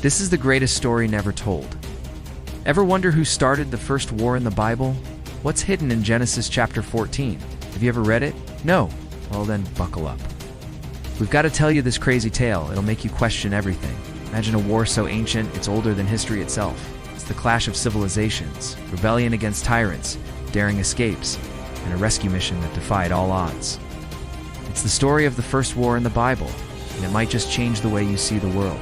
This is the greatest story never told. Ever wonder who started the first war in the Bible? What's hidden in Genesis chapter 14? Have you ever read it? No? Well then, buckle up. We've got to tell you this crazy tale. It'll make you question everything. Imagine a war so ancient, it's older than history itself. It's the clash of civilizations, rebellion against tyrants, daring escapes, and a rescue mission that defied all odds. It's the story of the first war in the Bible, and it might just change the way you see the world.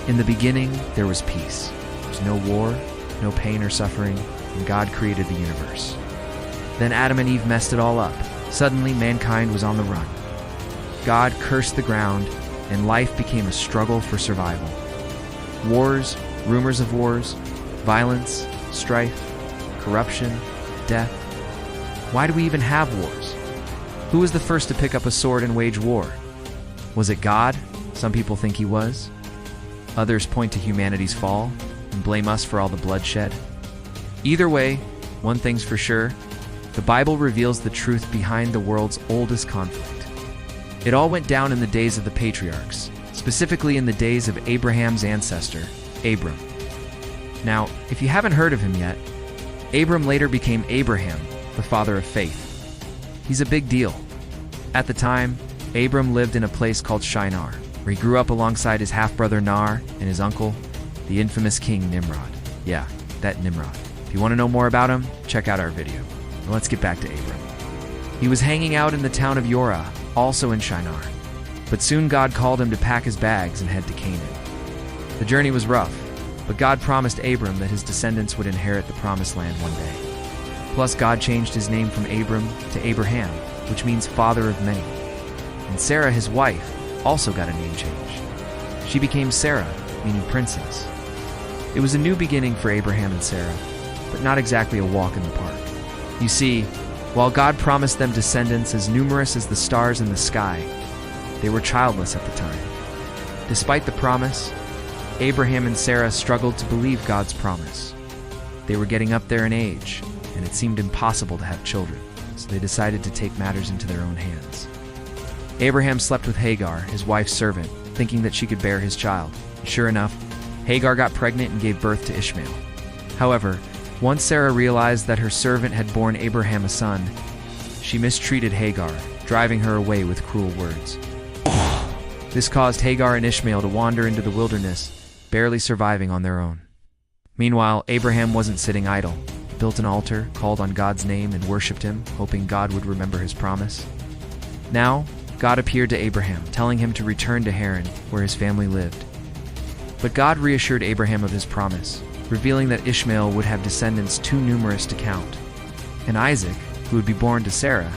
In the beginning, there was peace. There was no war, no pain or suffering, and God created the universe. Then Adam and Eve messed it all up. Suddenly, mankind was on the run. God cursed the ground, and life became a struggle for survival. Wars, rumors of wars, violence, strife, corruption, death. Why do we even have wars? Who was the first to pick up a sword and wage war? Was it God? Some people think he was. Others point to humanity's fall and blame us for all the bloodshed. Either way, one thing's for sure, the Bible reveals the truth behind the world's oldest conflict. It all went down in the days of the patriarchs, specifically in the days of Abraham's ancestor, Abram. Now, if you haven't heard of him yet, Abram later became Abraham, the father of faith. He's a big deal. At the time, Abram lived in a place called Shinar, where he grew up alongside his half-brother Nar and his uncle, the infamous King Nimrod. Yeah, that Nimrod. If you want to know more about him, check out our video. Now let's get back to Abram. He was hanging out in the town of Yorah, also in Shinar. But soon God called him to pack his bags and head to Canaan. The journey was rough, but God promised Abram that his descendants would inherit the promised land one day. Plus, God changed his name from Abram to Abraham, which means father of many. And Sarah, his wife, also got a name change. She became Sarah, meaning princess. It was a new beginning for Abraham and Sarah, but not exactly a walk in the park. You see, while God promised them descendants as numerous as the stars in the sky, they were childless at the time. Despite the promise, Abraham and Sarah struggled to believe God's promise. They were getting up there in age, and it seemed impossible to have children, so they decided to take matters into their own hands. Abraham slept with Hagar, his wife's servant, thinking that she could bear his child. And sure enough, Hagar got pregnant and gave birth to Ishmael. However, once Sarah realized that her servant had borne Abraham a son, she mistreated Hagar, driving her away with cruel words. This caused Hagar and Ishmael to wander into the wilderness, barely surviving on their own. Meanwhile, Abraham wasn't sitting idle. He built an altar, called on God's name, and worshipped him, hoping God would remember his promise. Now, God appeared to Abraham, telling him to return to Haran, where his family lived. But God reassured Abraham of his promise, revealing that Ishmael would have descendants too numerous to count, and Isaac, who would be born to Sarah,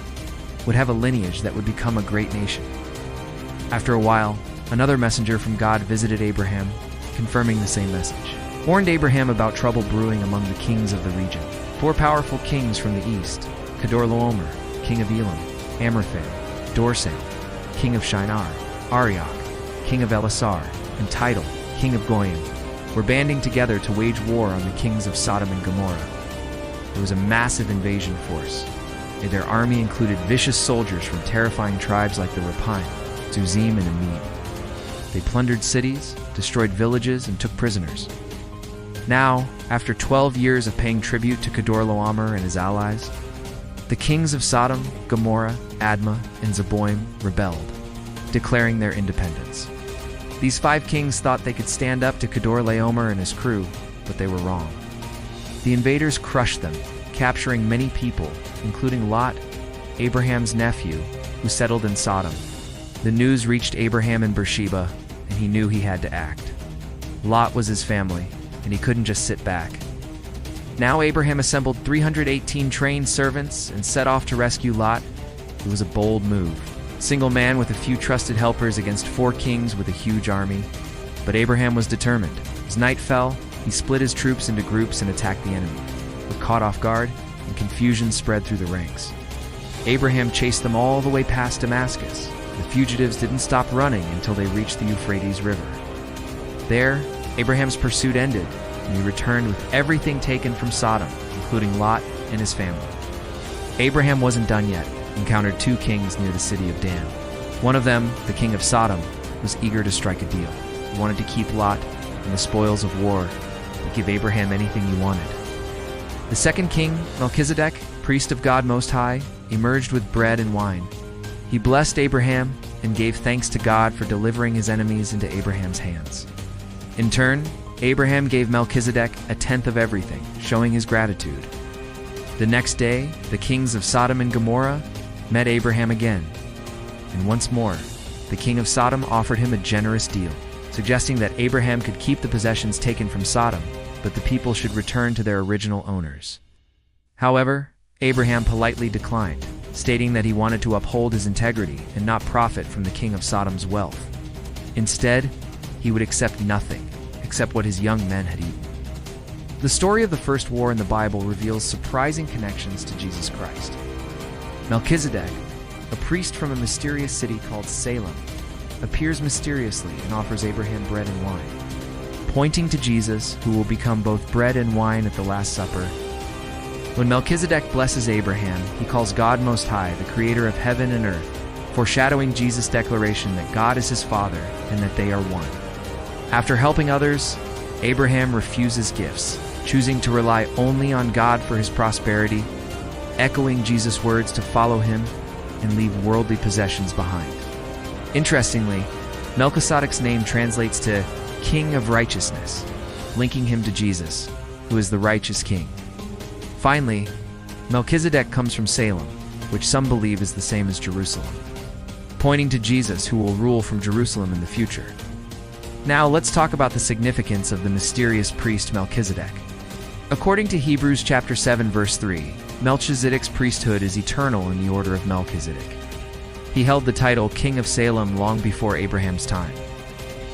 would have a lineage that would become a great nation. After a while, another messenger from God visited Abraham, confirming the same message. Warned Abraham about trouble brewing among the kings of the region. 4 powerful kings from the east, Kedorlaomer, king of Elam, Amraphel, Dorsam, king of Shinar, Arioch, king of Elasar, and Tidal, king of Goyim, were banding together to wage war on the kings of Sodom and Gomorrah. It was a massive invasion force, and their army included vicious soldiers from terrifying tribes like the Rephaim, Zuzim, and Amid. They plundered cities, destroyed villages, and took prisoners. Now, after 12 years of paying tribute to Kedorlaomer and his allies, the kings of Sodom, Gomorrah, Admah, and Zeboim rebelled, declaring their independence. These 5 kings thought they could stand up to Kedorlaomer and his crew, but they were wrong. The invaders crushed them, capturing many people, including Lot, Abraham's nephew, who settled in Sodom. The news reached Abraham in Beersheba, and he knew he had to act. Lot was his family, and he couldn't just sit back. Now Abraham assembled 318 trained servants and set off to rescue Lot. It was a bold move. Single man with a few trusted helpers against 4 kings with a huge army. But Abraham was determined. As night fell, he split his troops into groups and attacked the enemy. But caught off guard, and confusion spread through the ranks. Abraham chased them all the way past Damascus. The fugitives didn't stop running until they reached the Euphrates River. There, Abraham's pursuit ended, and he returned with everything taken from Sodom, including Lot and his family. Abraham wasn't done yet. He encountered 2 kings near the city of Dan. One of them, the king of Sodom, was eager to strike a deal. He wanted to keep Lot, and the spoils of war, but give Abraham anything he wanted. The second king, Melchizedek, priest of God Most High, emerged with bread and wine. He blessed Abraham and gave thanks to God for delivering his enemies into Abraham's hands. In turn, Abraham gave Melchizedek a tenth of everything, showing his gratitude. The next day, the kings of Sodom and Gomorrah met Abraham again, and once more, the king of Sodom offered him a generous deal, suggesting that Abraham could keep the possessions taken from Sodom, but the people should return to their original owners. However, Abraham politely declined, stating that he wanted to uphold his integrity and not profit from the king of Sodom's wealth. Instead, he would accept nothing except what his young men had eaten. The story of the first war in the Bible reveals surprising connections to Jesus Christ. Melchizedek, a priest from a mysterious city called Salem, appears mysteriously and offers Abraham bread and wine, pointing to Jesus, who will become both bread and wine at the Last Supper. When Melchizedek blesses Abraham, he calls God Most High, the creator of heaven and earth, foreshadowing Jesus' declaration that God is his Father and that they are one. After helping others, Abraham refuses gifts, choosing to rely only on God for his prosperity, echoing Jesus' words to follow him and leave worldly possessions behind. Interestingly, Melchizedek's name translates to King of Righteousness, linking him to Jesus, who is the righteous king. Finally, Melchizedek comes from Salem, which some believe is the same as Jerusalem, pointing to Jesus, who will rule from Jerusalem in the future. Now let's talk about the significance of the mysterious priest Melchizedek. According to Hebrews chapter 7 verse 3, Melchizedek's priesthood is eternal in the order of Melchizedek. He held the title King of Salem long before Abraham's time.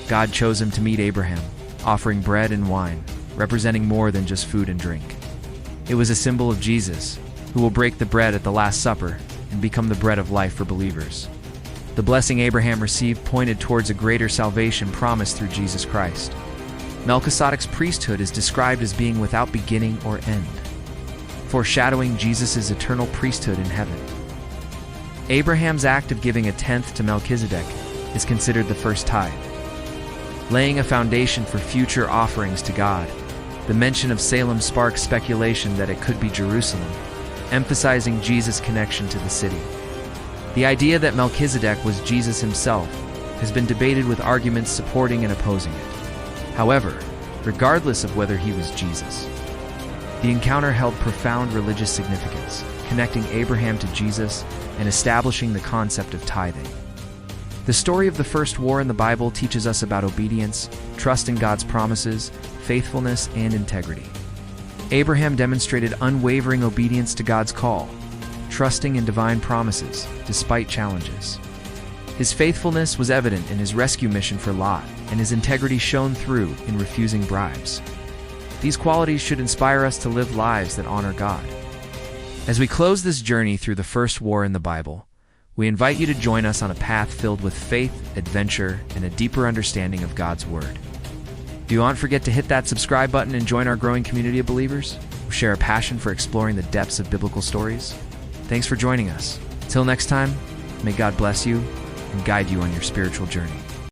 God chose him to meet Abraham, offering bread and wine, representing more than just food and drink. It was a symbol of Jesus, who will break the bread at the Last Supper and become the bread of life for believers. The blessing Abraham received pointed towards a greater salvation promised through Jesus Christ. Melchizedek's priesthood is described as being without beginning or end, foreshadowing Jesus' eternal priesthood in heaven. Abraham's act of giving a tenth to Melchizedek is considered the first tithe, laying a foundation for future offerings to God. The mention of Salem sparks speculation that it could be Jerusalem, emphasizing Jesus' connection to the city. The idea that Melchizedek was Jesus himself has been debated, with arguments supporting and opposing it. However, regardless of whether he was Jesus, the encounter held profound religious significance, connecting Abraham to Jesus and establishing the concept of tithing. The story of the first war in the Bible teaches us about obedience, trust in God's promises, faithfulness, and integrity. Abraham demonstrated unwavering obedience to God's call, trusting in divine promises despite challenges. His faithfulness was evident in his rescue mission for Lot, and his integrity shone through in refusing bribes. These qualities should inspire us to live lives that honor God. As we close this journey through the first war in the Bible, we invite you to join us on a path filled with faith, adventure, and a deeper understanding of God's Word. Do not forget to hit that subscribe button and join our growing community of believers who share a passion for exploring the depths of biblical stories. Thanks for joining us. Till next time, may God bless you and guide you on your spiritual journey.